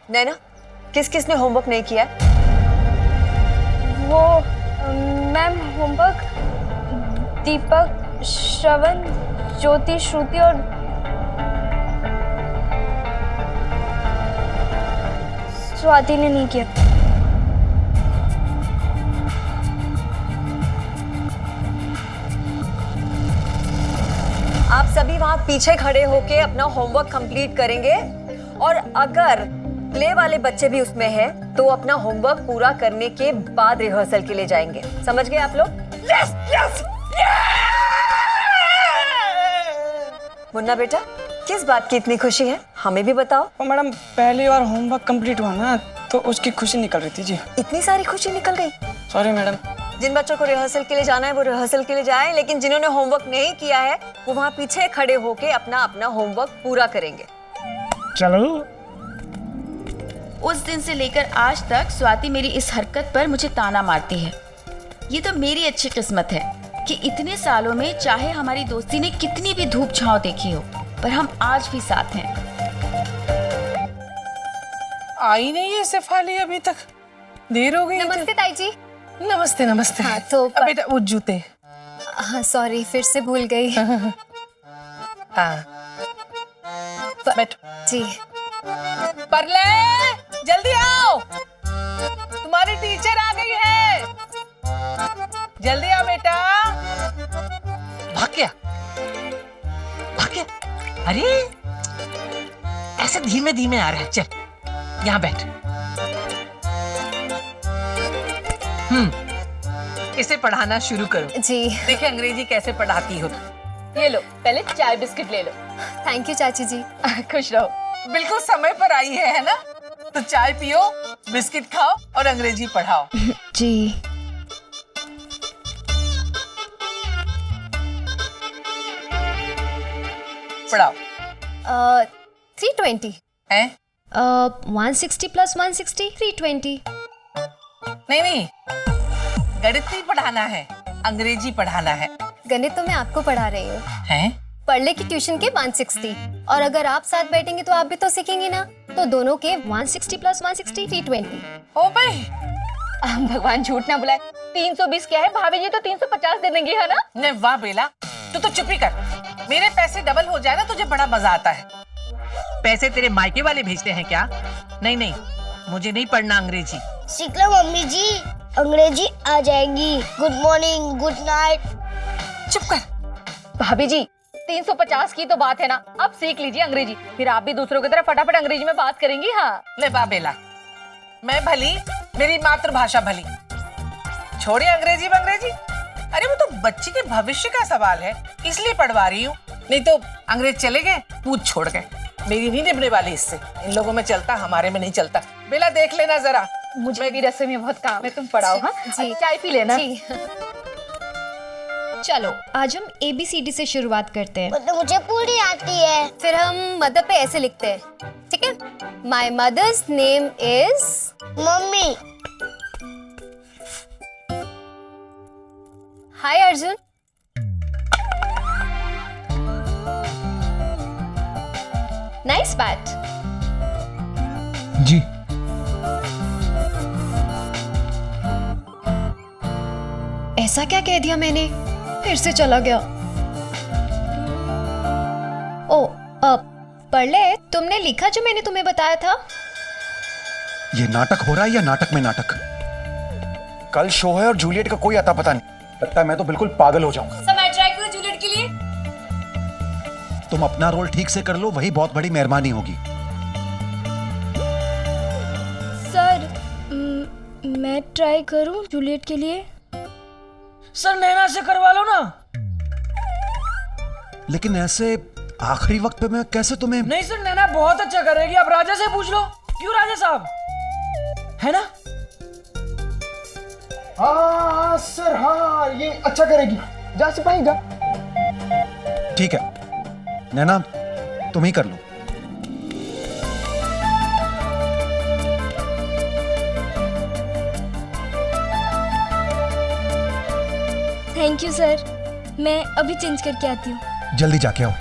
नैना, किस किसने होमवर्क नहीं किया है? वो मैम होमवर्क दीपक, श्रवण, ज्योति, श्रुति और स्वाति ने नहीं किया। आप सभी वहां पीछे खड़े होके अपना होमवर्क कंप्लीट करेंगे और अगर प्ले वाले बच्चे भी उसमें हैं तो अपना होमवर्क पूरा करने के बाद रिहर्सल के लिए जाएंगे। समझ गए आप लोग? Yes yes. मुन्ना बेटा, किस बात की इतनी खुशी है? हमें भी बताओ। मैडम पहली बार होमवर्क कंप्लीट हुआ ना, तो उसकी खुशी निकल रही थी जी। इतनी सारी खुशी निकल गई? Sorry madam. जिन बच्चों को रिहर्सल के लिए जाना है वो रिहर्सल के लिए जाएं, लेकिन जिन्होंने होमवर्क नहीं किया है वो वहां पीछे खड़े होके अपना अपना होमवर्क पूरा करेंगे। चलो। उस दिन से लेकर आज तक स्वाति मेरी इस हरकत पर मुझे ताना मारती है। ये तो मेरी अच्छी किस्मत है कि इतने सालों में चाहे हमारी दोस्ती ने कितनी भी धूप छांव देखी हो, पर हम आज भी साथ हैं। आई नहीं है शेफाली अभी तक, देर हो गई। नमस्ते ताई जी। नमस्ते नमस्ते। हाँ तो बेटा वो जूते। हाँ सॉरी, फिर से भूल गई। हाँ बैठो जी। परले, जल्दी आओ, तुम्हारी टीचर आ गई है, जल्दी आओ बेटा। भाग गया। अरे ऐसे धीमे धीमे आ रहा है। चल यहाँ बैठ। इसे पढ़ाना शुरू करो। जी देखिए अंग्रेजी कैसे पढ़ाती हो। ये लो, पहले चाय बिस्किट ले लो। थैंक यू चाची जी। खुश रहो। बिल्कुल समय पर आई है ना? तो चाय पियो, बिस्किट खाओ और अंग्रेजी पढ़ाओ। जी। पढ़ाओ। 320 है? 160 प्लस 160 320। नहीं, गणित नहीं पढ़ाना है, अंग्रेजी पढ़ाना है। गणित तो मैं आपको पढ़ा रही हूँ। हैं? पढ़ले की ट्यूशन के 160 और अगर आप साथ बैठेंगे तो आप भी तो सीखेंगे ना, तो दोनों के 160 प्लस 160 320। ओ भाई, भगवान झूठ ना बुलाए। 320 क्या है भाभी जी, तो 350 दे देंगे, है ना? नहीं वाह बेला, तू तो चुप ही कर। मेरे पैसे डबल हो जाए ना, तुझे बड़ा मजा आता है। पैसे तेरे मायके वाले भेजते हैं क्या? नहीं, मुझे नहीं पढ़ना अंग्रेजी। सीख लो मम्मी जी, अंग्रेजी आ जाएगी। Good morning, good night. चुप कर। भाभी जी 350 की तो बात है ना, अब सीख लीजिए अंग्रेजी, फिर आप भी दूसरों की तरह फटाफट अंग्रेजी में बात करेंगी। हाँ ले वाह बेला, मैं भली, मेरी मातृभाषा भली, छोड़िए अंग्रेजी में अंग्रेजी। अरे वो तो बच्ची के भविष्य का सवाल है, इसलिए पढ़वा रही हूँ, नहीं तो अंग्रेज चले गए, पूछ छोड़ गए। मेरी नहीं निभने वाली इससे, इन लोगों में चलता, हमारे में नहीं चलता। बेला देख लेना जरा, मुझे भी रसोई में बहुत काम है, तुम पढ़ाओ। हाँ जी। चाय पी लेना। जी। चलो आज हम ABCD से शुरुआत करते हैं। मतलब मुझे पूरी आती है। फिर हम मदर पे ऐसे लिखते हैं, ठीक है? My mother's name is mummy. Hi Arjun. Nice bat. जी। ऐसा क्या कह दिया मैंने? फिर से चला गया। ओ पढ़ले, तुमने लिखा जो मैंने तुम्हें बताया था? ये नाटक हो रहा है या नाटक में नाटक? कल शो है और जूलियट का कोई अता पता नहीं। लगता है मैं तो बिल्कुल पागल हो जाऊंगा। सर मैं ट्राई करूं जूलियट के लिए? तुम अपना रोल ठीक से कर लो, वही बहुत बड़ी मेहरबानी होगी। सर मैं ट्राई करूं जूलियट के लिए? सर नैना से करवा लो ना। लेकिन ऐसे आखिरी वक्त पे मैं कैसे तुम्हें? नहीं सर, नैना बहुत अच्छा करेगी, आप राजा से पूछ लो। क्यों राजा साहब, है ना? हाँ सर, हाँ ये अच्छा करेगी। जा सिपाही जा। ठीक है नैना, तुम ही कर लो। थैंक यू सर, मैं अभी चेंज करके आती हूँ। जल्दी जाके आओ।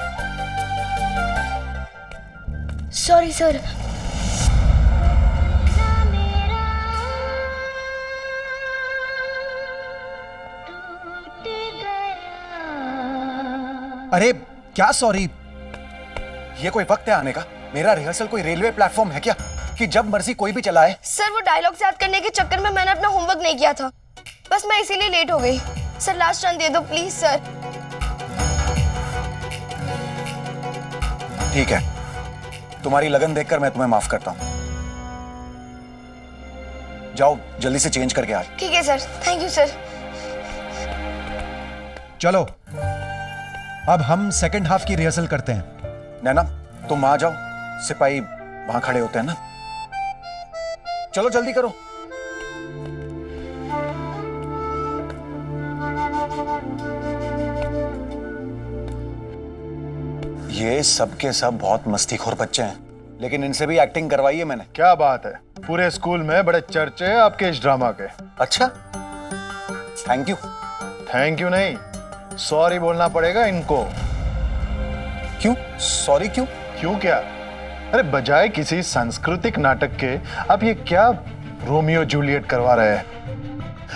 Sorry sir. अरे क्या सॉरी, ये कोई वक्त है आने का? मेरा रिहर्सल कोई रेलवे प्लेटफॉर्म है क्या कि जब मर्जी कोई भी चलाए? सर वो डायलॉग्स याद करने के चक्कर में मैंने अपना होमवर्क नहीं किया था, बस मैं इसीलिए लेट हो गई। सर लास्ट रन दे दो प्लीज सर। ठीक है, तुम्हारी लगन देखकर मैं तुम्हें माफ करता हूं। जाओ जल्दी से चेंज करके आ। ठीक है सर, थैंक यू सर। चलो अब हम सेकंड हाफ की रिहर्सल करते हैं। नैना तुम वहां जाओ, सिपाही वहां खड़े होते हैं ना। चलो जल्दी करो। ये सब के सब बहुत मस्तीखोर बच्चे हैं, लेकिन इनसे भी एक्टिंग करवाई है मैंने। क्या बात है, पूरे स्कूल में बड़े चर्चे हैं आपके इस ड्रामा के। अच्छा, थैंक यू। थैंक यू नहीं, सॉरी बोलना पड़ेगा इनको। क्यों सॉरी? क्यों क्यों क्या? अरे बजाय किसी सांस्कृतिक नाटक के आप ये क्या रोमियो जूलियट करवा रहे हैं?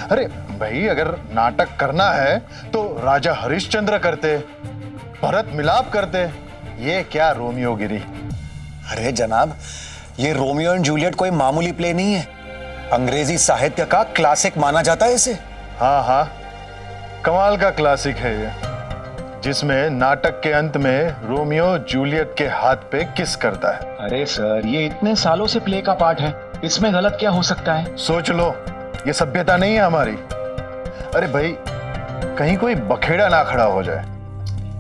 अरे भाई अगर नाटक करना है तो राजा हरिश्चंद्र करते, भरत मिलाप करते, ये क्या रोमियो गिरी? अरे जनाब, ये रोमियो एंड जूलियट कोई मामूली प्ले नहीं है, अंग्रेजी साहित्य का क्लासिक माना जाता है इसे। हाँ हाँ, कमाल का क्लासिक है ये, जिसमें नाटक के अंत में रोमियो जूलियट के हाथ पे किस करता है। अरे सर, ये इतने सालों से प्ले का पार्ट है, इसमें गलत क्या हो सकता है? सोच लो, ये सभ्यता नहीं है हमारी। अरे भाई कहीं कोई बखेड़ा ना खड़ा हो जाए।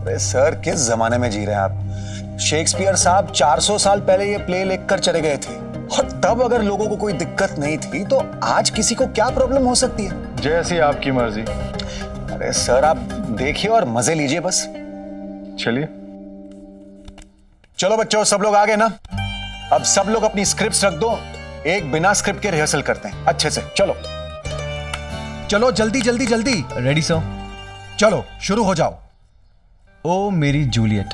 अरे सर, किस जमाने में जी रहे हैं आप? शेक्सपियर साहब 400 साल पहले ये प्ले लिखकर चले गए थे, और तब अगर लोगों को कोई दिक्कत नहीं थी तो आज किसी को क्या प्रॉब्लम हो सकती है? जैसी आपकी मर्जी। अरे सर, आप देखिए और मजे लीजिए बस। चलिए चलो बच्चों, सब लोग आ गए ना? अब सब लोग अपनी स्क्रिप्ट्स रख दो, एक बिना स्क्रिप्ट के रिहर्सल करते हैं अच्छे से। चलो चलो जल्दी जल्दी जल्दी। Ready sir. चलो शुरू हो जाओ। ओ मेरी जूलियट।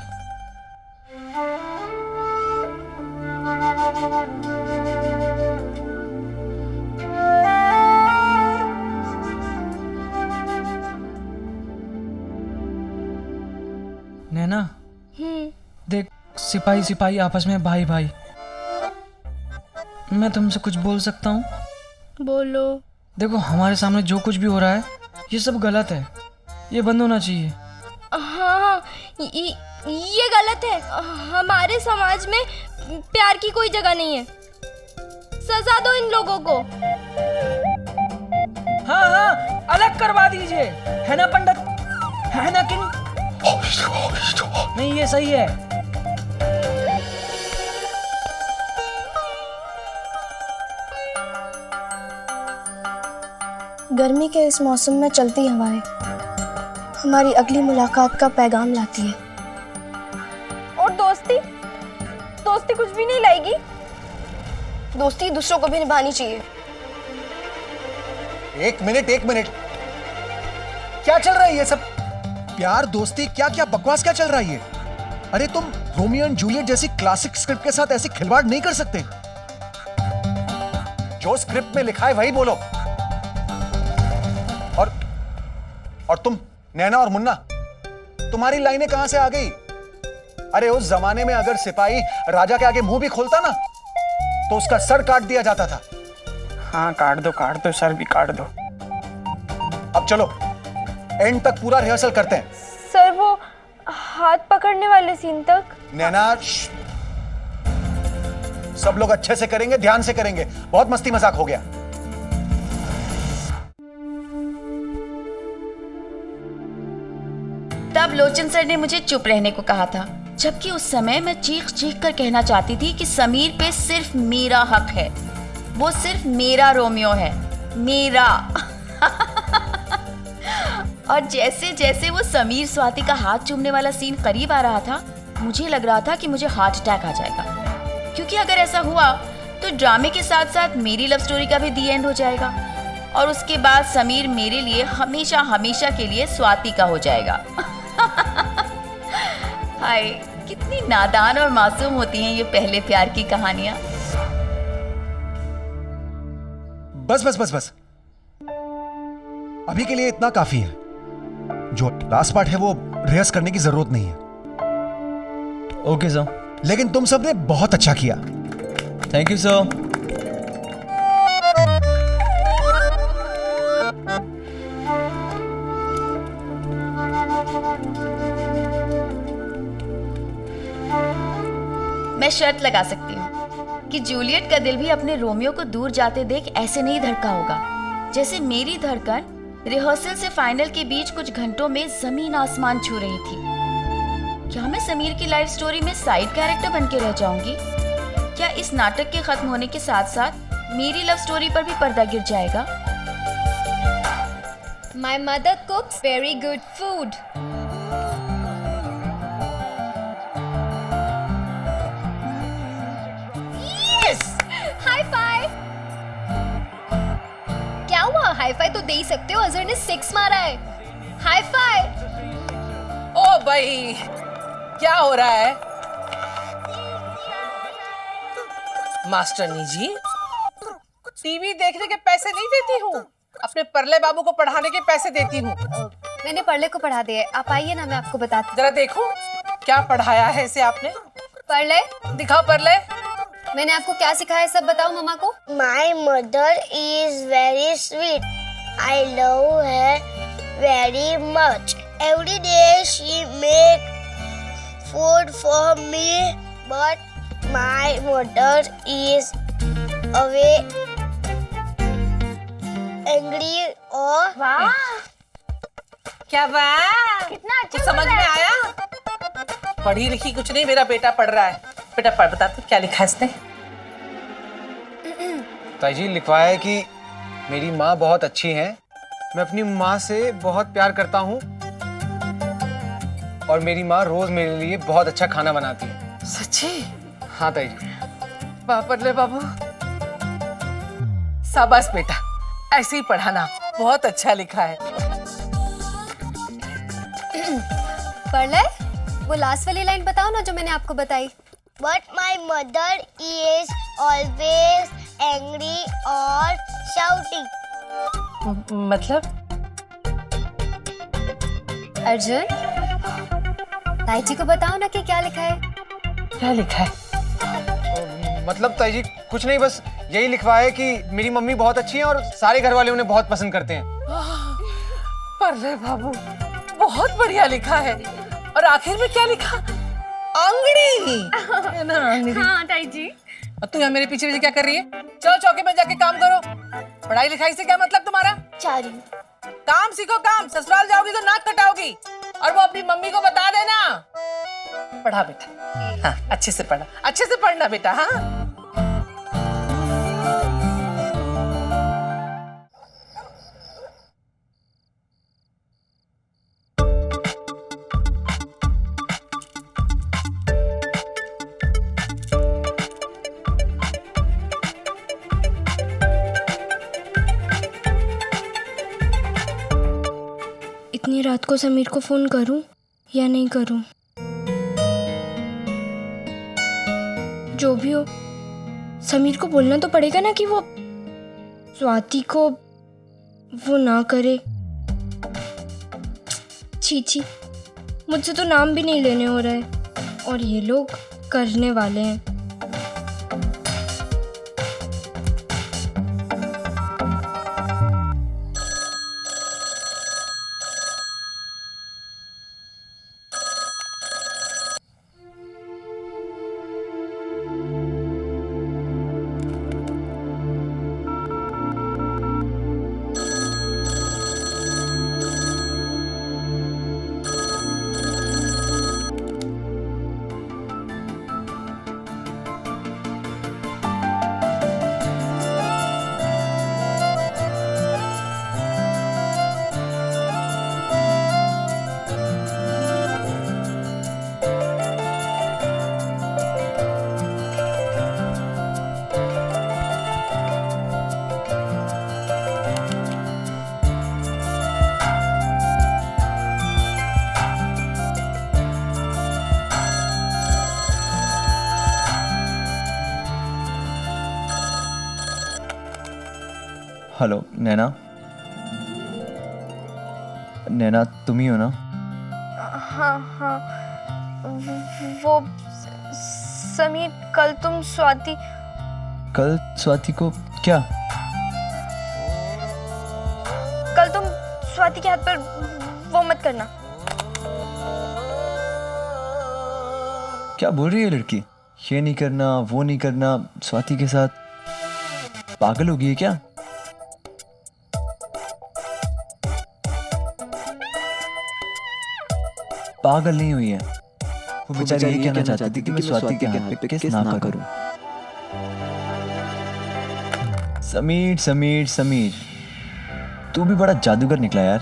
नैना, देख सिपाही सिपाही आपस में भाई भाई। मैं तुमसे कुछ बोल सकता हूँ? बोलो। देखो हमारे सामने जो कुछ भी हो रहा है ये सब गलत है, ये बंद होना चाहिए। हाँ, ये गलत है। हमारे समाज में प्यार की कोई जगह नहीं है। सजा दो इन लोगों को। हाँ हाँ, अलग करवा दीजिए, है ना पंडित? है ना किंग? नहीं, ये सही है। गर्मी के इस मौसम में चलती हवाएं हमारी अगली मुलाकात का पैगाम लाती है। और दोस्ती कुछ भी नहीं लाएगी। दोस्ती दूसरों को भी निभानी चाहिए। एक मिनट, क्या चल रहा है ये सब? प्यार दोस्ती क्या क्या बकवास क्या चल रहा है ये? अरे तुम रोमियो एंड जूलियट जैसी क्लासिक स्क्रिप्ट के साथ ऐसी खिलवाड़ नहीं कर सकते। जो स्क्रिप्ट में लिखा है वही बोलो। और तुम नैना और मुन्ना, तुम्हारी लाइनें कहां से आ गई? अरे उस जमाने में अगर सिपाही राजा के आगे मुंह भी खोलता ना तो उसका सर काट दिया जाता था। हाँ काट दो, सर भी काट दो। अब चलो एंड तक पूरा रिहर्सल करते हैं। सर वो हाथ पकड़ने वाले सीन तक। नैना, सब लोग अच्छे से करेंगे, ध्यान से करेंगे, बहुत मस्ती मजाक हो गया। तब लोचन सर ने मुझे चुप रहने को कहा था, जबकि उस समय मैं चीख चीख कर कहना चाहती थी कि समीर पे सिर्फ मेरा हक है, वो सिर्फ मेरा रोमियो है, मेरा। और जैसे जैसे वो समीर स्वाति का हाथ चूमने वाला सीन करीब आ रहा था, मुझे लग रहा था कि मुझे हार्ट अटैक आ जाएगा, क्योंकि अगर ऐसा हुआ तो ड्रामे के साथ साथ मेरी लव स्टोरी का भी दी एंड हो जाएगा, और उसके बाद समीर मेरे लिए हमेशा हमेशा के लिए स्वाति का हो जाएगा। हाय, कितनी नादान और मासूम होती हैं ये पहले प्यार की कहानियां। बस अभी के लिए इतना काफी है। जो लास्ट पार्ट है वो रिहर्स करने की जरूरत नहीं है। Okay sir. लेकिन तुम सबने बहुत अच्छा किया। Thank you sir. मैं शर्त लगा सकती हूँ कि जूलियट का दिल भी अपने रोमियो को दूर जाते देख ऐसे नहीं धड़का होगा जैसे मेरी धड़कन रिहर्सल से फाइनल के बीच कुछ घंटों में जमीन आसमान छू रही थी। क्या मैं समीर की लाइफ स्टोरी में साइड कैरेक्टर बन के रह जाऊंगी? क्या इस नाटक के खत्म होने के साथ साथ मेरी लव स्टोरी पर भी पर्दा गिर जाएगा? My mother cooks very good food. Yes! High five! क्या हुआ? हाई फाइव तो दे ही सकते हो, अजहर ने 6 मारा है। High five! ओ भाई, क्या हो रहा है? मास्टरनी जी, टीवी देखने के पैसे नहीं देती हूँ, अपने परले बाबू को पढ़ाने के पैसे देती हूँ। मैंने परले को पढ़ा दिया है, आप आइए ना, मैं आपको बताती हूँ। जरा देखो क्या पढ़ाया है इसे आपने। परले, दिखाओ परले। मैंने आपको क्या सिखाया है, सब बताओ मम्मा को। My mother is very sweet. I love her very much. Every day she make food for me, but my mother is away angry or क्या बात, कितना अच्छा कुछ समझ में आया? पढ़ी लिखी कुछ नहीं, मेरा बेटा पढ़ रहा है। बेटा पढ़, बता तू क्या लिखा है इसने? ताई जी लिखवाया है कि मेरी माँ बहुत अच्छी है, मैं अपनी माँ से बहुत प्यार करता हूँ और मेरी माँ रोज मेरे लिए बहुत अच्छा खाना बनाती है। सच्ची? हाँ ताई जी। वाह परले बाबू, शाबाश बेटा, ऐसे ही पढ़ाना, बहुत अच्छा लिखा है। परले, वो लास्ट वाली लाइन बताओ ना जो मैंने आपको बताई। But my mother is always angry or shouting. मतलब? अर्जुन, ताई जी को बताओ ना कि क्या लिखा है। क्या लिखा है? मतलब ताई जी कुछ नहीं, बस यही लिखवाया है कि मेरी मम्मी बहुत अच्छी है और सारे घर वाले उन्हें बहुत पसंद करते हैं। परले बाबू, बहुत बढ़िया लिखा है। और आखिर में क्या लिखा? अंगड़ी। है ना अंगड़ी? हाँ ताई जी। और तू यहाँ मेरे पीछे पीछे क्या कर रही है? चलो चौके में जाके काम करो। पढ़ाई लिखाई से क्या मतलब तुम्हारा? चारू। काम सीखो काम, ससुराल जाओगी तो नाक कटाओगी। और वो अपनी मम्मी को बता देना। पढ़ा बेटा, हाँ अच्छे से पढ़ा, अच्छे से पढ़ना बेटा। हाँ इतनी रात को समीर को फोन करूं या नहीं करूं? जो भी हो, समीर को बोलना तो पड़ेगा ना कि वो स्वाति को वो ना करे। छी, मुझसे तो नाम भी नहीं लेने हो रहे और ये लोग करने वाले हैं। हेलो नैना। नैना तुम ही हो ना? हाँ हाँ, वो समीर, कल तुम स्वाति को क्या? कल तुम स्वाति के हाथ पर वो मत करना। क्या बोल रही है लड़की? ये नहीं करना, वो नहीं करना, स्वाति के साथ? पागल हो गई है क्या? पागल नहीं हुई है वो बेचारी। ये कहना चाहती थी कि मैं स्वाति के हाथ पे किस ना करूं। समीर तू भी बड़ा जादूगर निकला यार।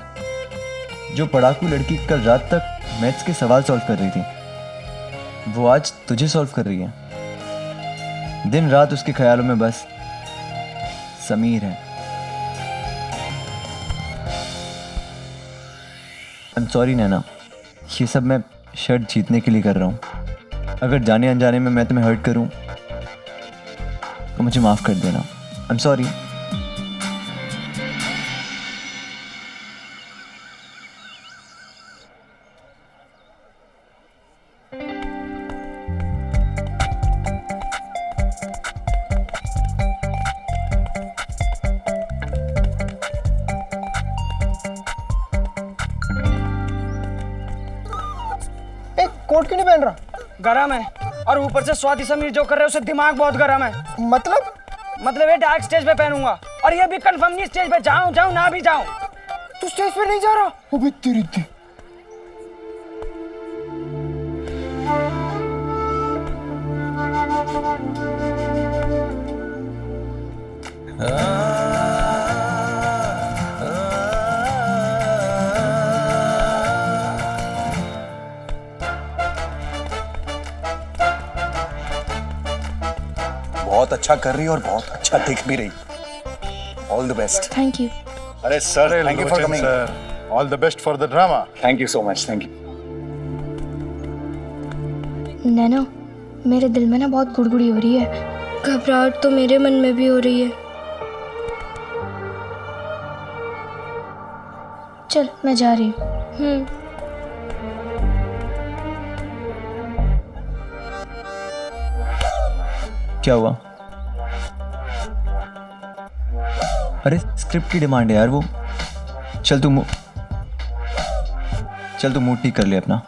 जो पढ़ाकू लड़की कल रात तक मैथ्स के सवाल सॉल्व कर रही थी, वो आज तुझे सॉल्व कर रही है। दिन रात उसके ख्यालों में बस समीर है। I'm sorry नैना, ये सब मैं शर्ट जीतने के लिए कर रहा हूँ। अगर जाने अनजाने में मैं तुम्हें हर्ट करूँ तो मुझे माफ़ कर देना। I'm sorry। कोट क्यों नहीं पहन रहा? गरम है, और ऊपर से स्वाति समीर जो कर रहे हैं उससे दिमाग बहुत गरम है। मतलब ये डार्क स्टेज पे पहनूंगा, और ये भी कंफर्म नहीं स्टेज पे जाऊं ना भी जाऊं। तू स्टेज पे नहीं जा रहा? अबे तेरी दी। बहुत अच्छा कर रही है और बहुत अच्छा दिख भी रही। All the best. Thank you. अरे sir, thank you for coming. All the best for the drama. Thank you so much. Thank you. Naina, मेरे दिल में ना बहुत गुड़गुड़ी हो रही है। घबराहट तो मेरे मन में भी हो रही है। चल मैं जा रही हूँ। क्या हुआ? अरे स्क्रिप्ट की डिमांड है यार वो। चल तू मूड ठीक कर ले अपना।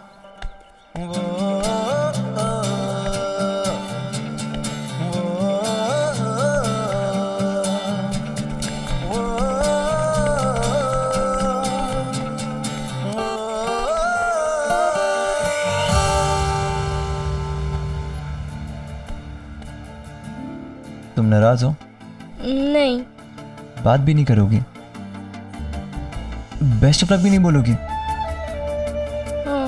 तुम नाराज हो? नहीं। बात भी नहीं करोगी? बेस्ट ऑफ लक भी नहीं बोलोगी? हाँ।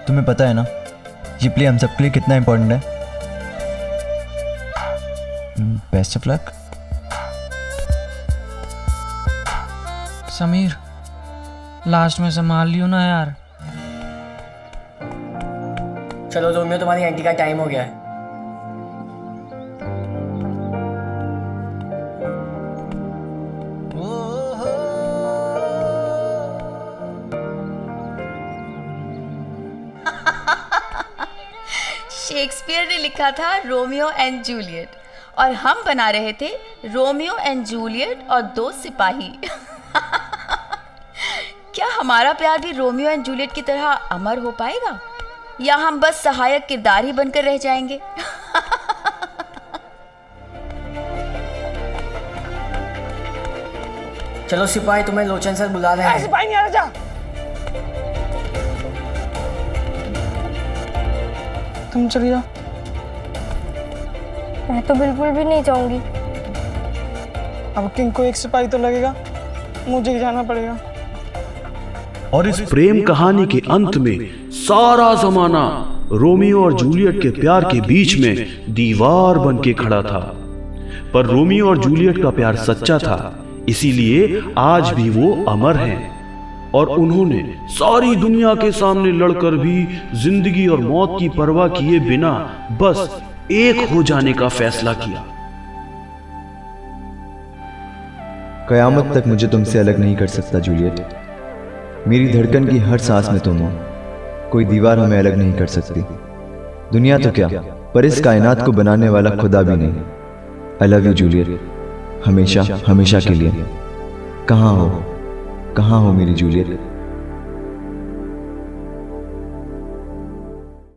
तुम्हें पता है ना ये प्ले हम सबके लिए कितना इंपॉर्टेंट है? Best of luck. Sameer, last में संभाल लियो ना यार। चलो रोमियो, तुम्हारी एंटी का टाइम हो गया है। शेक्सपियर ने लिखा था रोमियो एंड जूलियट, और हम बना रहे थे रोमियो एंड जूलियट और दो सिपाही। क्या हमारा प्यार भी रोमियो एंड जूलियट की तरह अमर हो पाएगा, या हम बस सहायक किरदार ही बनकर रह जाएंगे? चलो सिपाही, तुम्हें लोचन सर बुला रहे हैं। सिपाही नहीं आ रहा, जा। तुम चली जाओ। मैं तो बिल्कुल भी नहीं चाहूंगी। अब किंग को एक सिपाही तो लगेगा, मुझे ही जाना पड़ेगा। और इस प्रेम कहानी के अंत में सारा जमाना रोमियो और जूलियट के प्यार के बीच में दीवार बन के खड़ा था। पर रोमियो और जूलियट का प्यार सच्चा था, इसीलिए आज भी वो अमर हैं। और उन्होंने सारी दुनिया के सामने लड़कर भी जिंदगी और मौत की परवाह किए बिना बस एक हो जाने का फैसला किया। कयामत तक मुझे तुमसे अलग नहीं कर सकता जूलियट। मेरी धड़कन की हर सांस में तुम हो। कोई दीवार हमें अलग नहीं कर सकती। दुनिया तो क्या, पर इस कायनात को बनाने वाला खुदा भी नहीं। आई लव यू जूलियट, हमेशा हमेशा के लिए। कहाँ हो मेरी जूलियट?